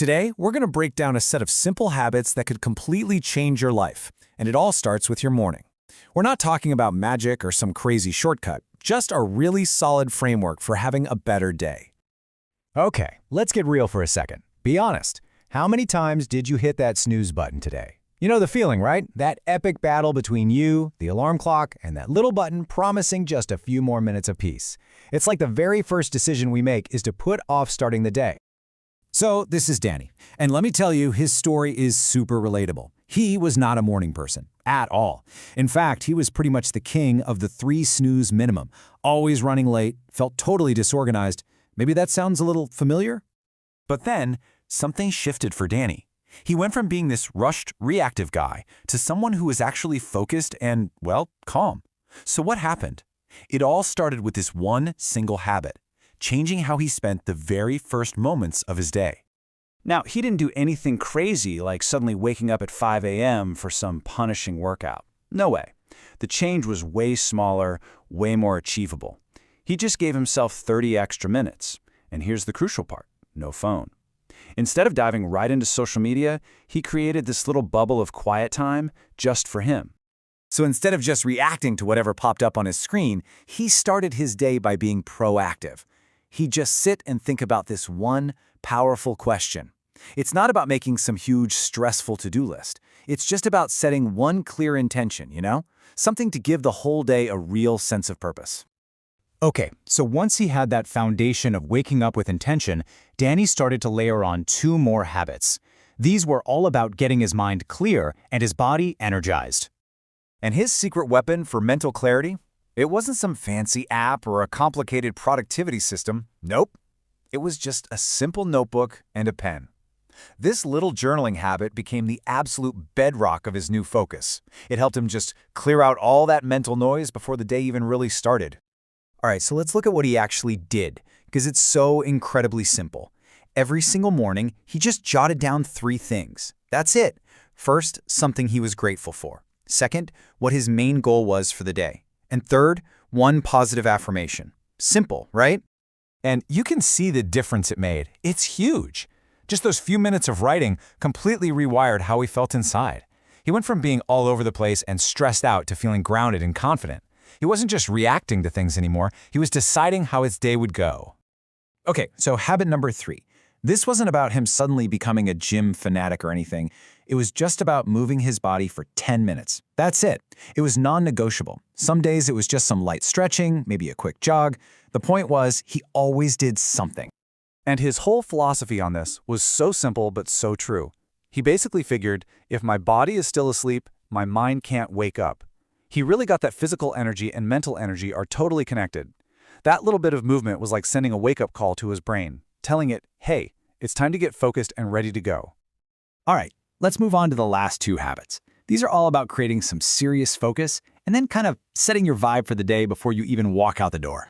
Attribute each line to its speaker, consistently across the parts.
Speaker 1: Today, we're going to break down a set of simple habits that could completely change your life, and it all starts with your morning. We're not talking about magic or some crazy shortcut, just a really solid framework for having a better day.
Speaker 2: Okay, let's get real for a second. Be honest. How many times did you hit that snooze button today? You know the feeling, right? That epic battle between you, the alarm clock, and that little button promising just a few more minutes of peace. It's like the very first decision we make is to put off starting the day.
Speaker 1: So, this is Danny, and let me tell you, his story is super relatable. He was not a morning person, at all. In fact, he was pretty much the king of the 3 snooze minimum, always running late, felt totally disorganized. Maybe that sounds a little familiar?
Speaker 3: But then, something shifted for Danny. He went from being this rushed, reactive guy to someone who was actually focused and, well, calm. So what happened? It all started with this one single habit, changing how he spent the very first moments of his day.
Speaker 4: Now, he didn't do anything crazy like suddenly waking up at 5 a.m. for some punishing workout. No way. The change was way smaller, way more achievable. He just gave himself 30 extra minutes. And here's the crucial part: no phone. Instead of diving right into social media, he created this little bubble of quiet time just for him.
Speaker 1: So instead of just reacting to whatever popped up on his screen, he started his day by being proactive. He'd just sit and think about this one powerful question. It's not about making some huge, stressful to-do list. It's just about setting one clear intention, Something to give the whole day a real sense of purpose.
Speaker 2: Okay, so once he had that foundation of waking up with intention, Danny started to layer on 2 more habits. These were all about getting his mind clear and his body energized.
Speaker 1: And his secret weapon for mental clarity? It wasn't some fancy app or a complicated productivity system. Nope. It was just a simple notebook and a pen. This little journaling habit became the absolute bedrock of his new focus. It helped him just clear out all that mental noise before the day even really started. All right, so let's look at what he actually did, because it's so incredibly simple. Every single morning, he just jotted down 3 things. That's it. First, something he was grateful for. Second, what his main goal was for the day. And third, one positive affirmation. Simple, right?
Speaker 2: And you can see the difference it made. It's huge. Just those few minutes of writing completely rewired how he felt inside. He went from being all over the place and stressed out to feeling grounded and confident. He wasn't just reacting to things anymore, he was deciding how his day would go.
Speaker 1: Okay, so habit number 3. This wasn't about him suddenly becoming a gym fanatic or anything. It was just about moving his body for 10 minutes. That's it. It was non-negotiable. Some days it was just some light stretching, maybe a quick jog. The point was, he always did something.
Speaker 4: And his whole philosophy on this was so simple but so true. He basically figured, if my body is still asleep, my mind can't wake up. He really got that physical energy and mental energy are totally connected. That little bit of movement was like sending a wake-up call to his brain, telling it, hey, it's time to get focused and ready to go.
Speaker 1: All right, let's move on to the last 2 habits. These are all about creating some serious focus and then kind of setting your vibe for the day before you even walk out the door.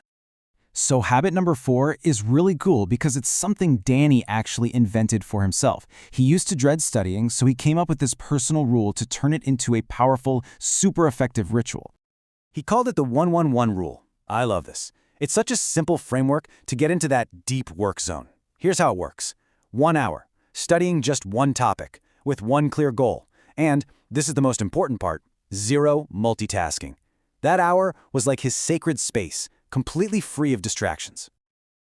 Speaker 1: So habit number 4 is really cool because it's something Danny actually invented for himself. He used to dread studying, so he came up with this personal rule to turn it into a powerful, super effective ritual. He called it the 1-1-1 rule. I love this. It's such a simple framework to get into that deep work zone. Here's how it works. 1 hour, studying just one topic, with one clear goal. And, this is the most important part, 0 multitasking. That hour was like his sacred space, completely free of distractions.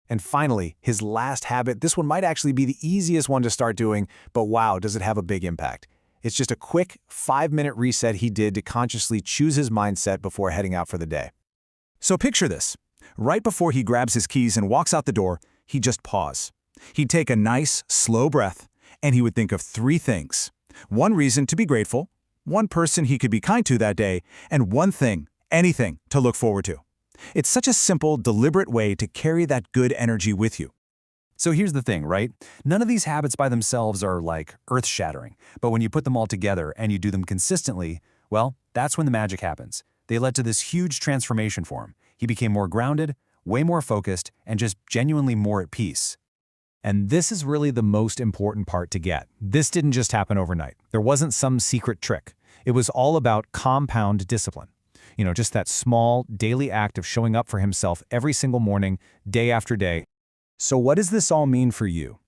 Speaker 1: And finally, his last habit, this one might actually be the easiest one to start doing, but wow, does it have a big impact. It's just a quick 5-minute reset he did to consciously choose his mindset before heading out for the day. So picture this. Right before he grabs his keys and walks out the door, he'd just pause. He'd take a nice, slow breath, and he would think of 3 things. 1 reason to be grateful, 1 person he could be kind to that day, and 1 thing, anything, to look forward to. It's such a simple, deliberate way to carry that good energy with you. So here's the thing, right? None of these habits by themselves are like earth-shattering, but when you put them all together and you do them consistently, well, that's when the magic happens. They led to this huge transformation for him. He became more grounded, way more focused, and just genuinely more at peace. And this is really the most important part to get. This didn't just happen overnight. There wasn't some secret trick. It was all about compound discipline. Just that small, daily act of showing up for himself every single morning, day after day. So what does this all mean for you?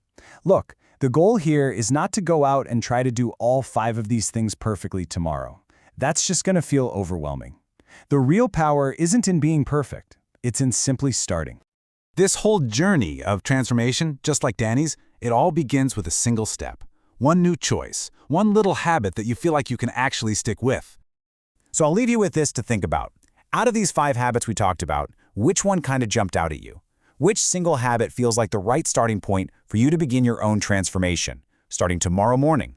Speaker 1: Look, The goal here is not to go out and try to do all 5 of these things perfectly tomorrow. That's just going to feel overwhelming. The real power isn't in being perfect. It's in simply starting.
Speaker 3: This whole journey of transformation, just like Danny's, it all begins with a single step. One new choice, one little habit that you feel like you can actually stick with.
Speaker 2: So I'll leave you with this to think about. Out of these 5 habits we talked about, which one kind of jumped out at you? Which single habit feels like the right starting point for you to begin your own transformation, starting tomorrow morning?